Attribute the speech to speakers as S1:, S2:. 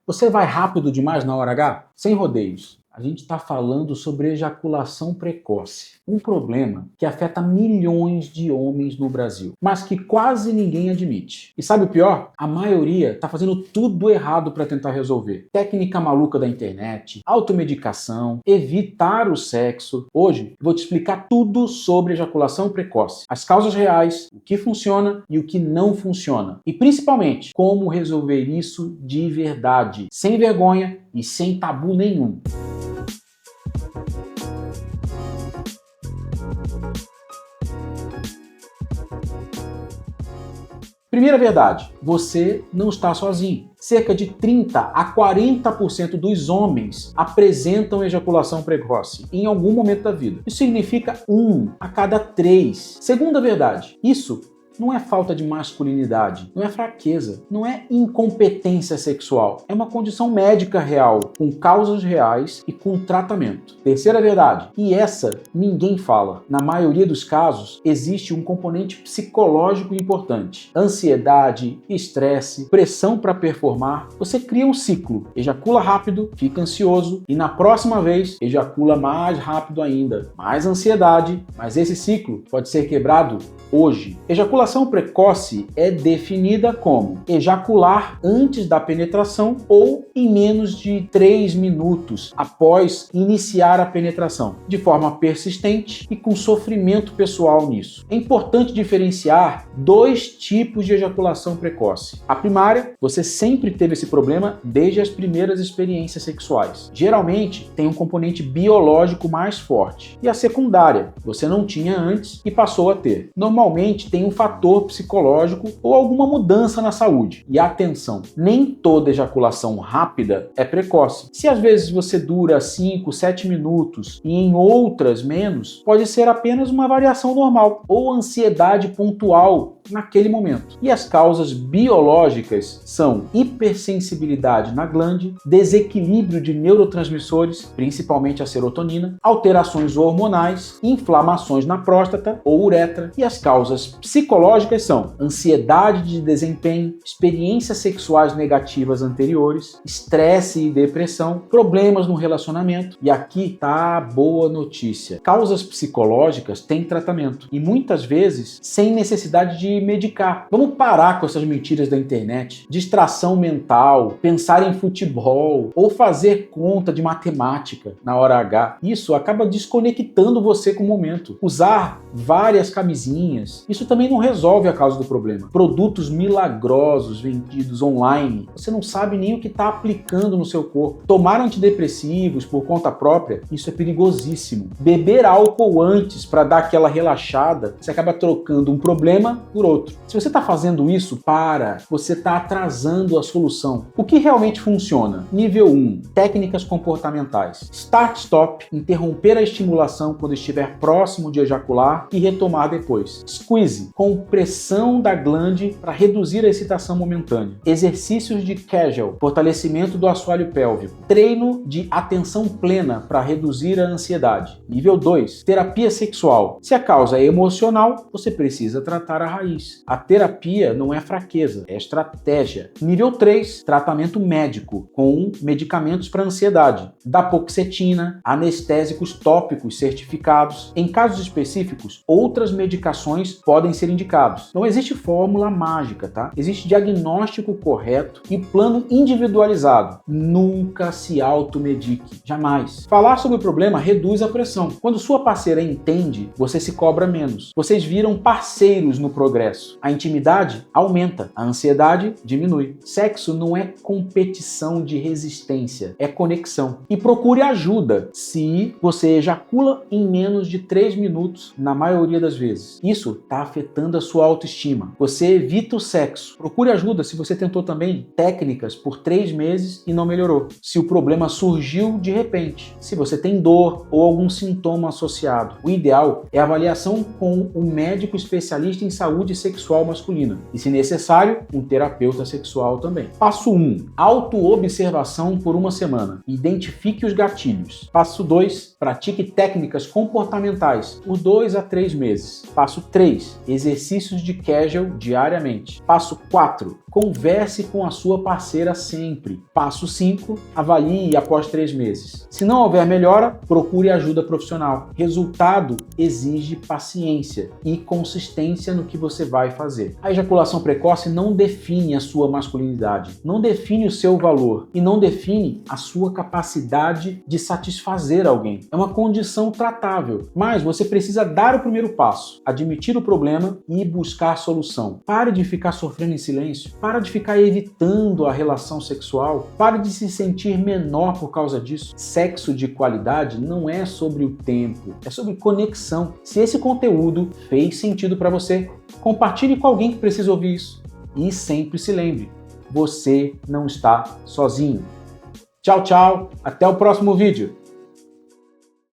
S1: Você vai rápido demais na hora H? Sem rodeios. A gente está falando sobre ejaculação precoce, um problema que afeta milhões de homens no Brasil, mas que quase ninguém admite. E sabe o pior? A maioria está fazendo tudo errado para tentar resolver. Técnica maluca da internet, automedicação, evitar o sexo. Hoje eu vou te explicar tudo sobre ejaculação precoce, as causas reais, o que funciona e o que não funciona. E principalmente, como resolver isso de verdade, sem vergonha e sem tabu nenhum. Primeira verdade, você não está sozinho. Cerca de 30 a 40% dos homens apresentam ejaculação precoce em algum momento da vida. Isso significa 1 a cada 3. Segunda verdade, isso não é falta de masculinidade, não é fraqueza, não é incompetência sexual. É uma condição médica real, com causas reais e com tratamento. Terceira verdade, e essa ninguém fala. Na maioria dos casos, existe um componente psicológico importante. Ansiedade, estresse, pressão para performar. Você cria um ciclo. Ejacula rápido, fica ansioso e na próxima vez ejacula mais rápido ainda. Mais ansiedade, mas esse ciclo pode ser quebrado hoje. Ejaculação precoce é definida como ejacular antes da penetração ou em menos de 3 minutos após iniciar a penetração, de forma persistente e com sofrimento pessoal nisso. É importante diferenciar 2 tipos de ejaculação precoce. A primária, você sempre teve esse problema desde as primeiras experiências sexuais. Geralmente tem um componente biológico mais forte. E a secundária, você não tinha antes e passou a ter. Normalmente tem um fator psicológico ou alguma mudança na saúde. E atenção, nem toda ejaculação rápida é precoce. Se às vezes você dura 5, 7 minutos e em outras menos, pode ser apenas uma variação normal ou ansiedade pontual naquele momento. E as causas biológicas são hipersensibilidade na glande, desequilíbrio de neurotransmissores, principalmente a serotonina, alterações hormonais, inflamações na próstata ou uretra. E as causas psicológicas são ansiedade de desempenho, experiências sexuais negativas anteriores, estresse e depressão, problemas no relacionamento. E aqui tá a boa notícia. Causas psicológicas têm tratamento e muitas vezes sem necessidade de medicar. Vamos parar com essas mentiras da internet. Distração mental, pensar em futebol ou fazer conta de matemática na hora H. Isso acaba desconectando você com o momento. Usar várias camisinhas, isso também não resolve a causa do problema. Produtos milagrosos vendidos online, você não sabe nem o que está aplicando no seu corpo. Tomar antidepressivos por conta própria, isso é perigosíssimo. Beber álcool antes para dar aquela relaxada, você acaba trocando um problema por outro. Se você está fazendo isso, você está atrasando a solução. O que realmente funciona? Nível 1, técnicas comportamentais. Start-stop, interromper a estimulação quando estiver próximo de ejacular e retomar depois. Squeeze, compressão da glande para reduzir a excitação momentânea. Exercícios de Kegel, fortalecimento do assoalho pélvico. Treino de atenção plena para reduzir a ansiedade. Nível 2, terapia sexual. Se a causa é emocional, você precisa tratar a raiz. A terapia não é fraqueza, é estratégia. Nível 3, tratamento médico, com medicamentos para ansiedade. Dapoxetina, anestésicos tópicos certificados. Em casos específicos, outras medicações podem ser indicados. Não existe fórmula mágica, tá? Existe diagnóstico correto e plano individualizado. Nunca se automedique, jamais. Falar sobre o problema reduz a pressão. Quando sua parceira entende, você se cobra menos. Vocês viram parceiros no progresso. A intimidade aumenta, a ansiedade diminui. Sexo não é competição de resistência, é conexão. E procure ajuda se você ejacula em menos de 3 minutos na maioria das vezes. Isso está afetando a sua autoestima. Você evita o sexo. Procure ajuda se você tentou também técnicas por 3 meses e não melhorou. Se o problema surgiu de repente. Se você tem dor ou algum sintoma associado. O ideal é avaliação com um médico especialista em saúde sexual masculina. E, se necessário, um terapeuta sexual também. Passo 1. Autoobservação por 1 semana. Identifique os gatilhos. Passo 2. Pratique técnicas comportamentais por 2 a 3 meses. Passo 3. Exercícios de Kegel diariamente. Passo 4. Converse com a sua parceira sempre. Passo 5, avalie após 3 meses. Se não houver melhora, procure ajuda profissional. Resultado exige paciência e consistência no que você vai fazer. A ejaculação precoce não define a sua masculinidade, não define o seu valor e não define a sua capacidade de satisfazer alguém. É uma condição tratável, mas você precisa dar o primeiro passo, admitir o problema e buscar solução. Pare de ficar sofrendo em silêncio, pare de ficar evitando a relação sexual, pare de se sentir menor por causa disso. Sexo de qualidade não é sobre o tempo, é sobre conexão. Se esse conteúdo fez sentido para você, compartilhe com alguém que precisa ouvir isso. E sempre se lembre, você não está sozinho. Tchau, tchau, até o próximo vídeo.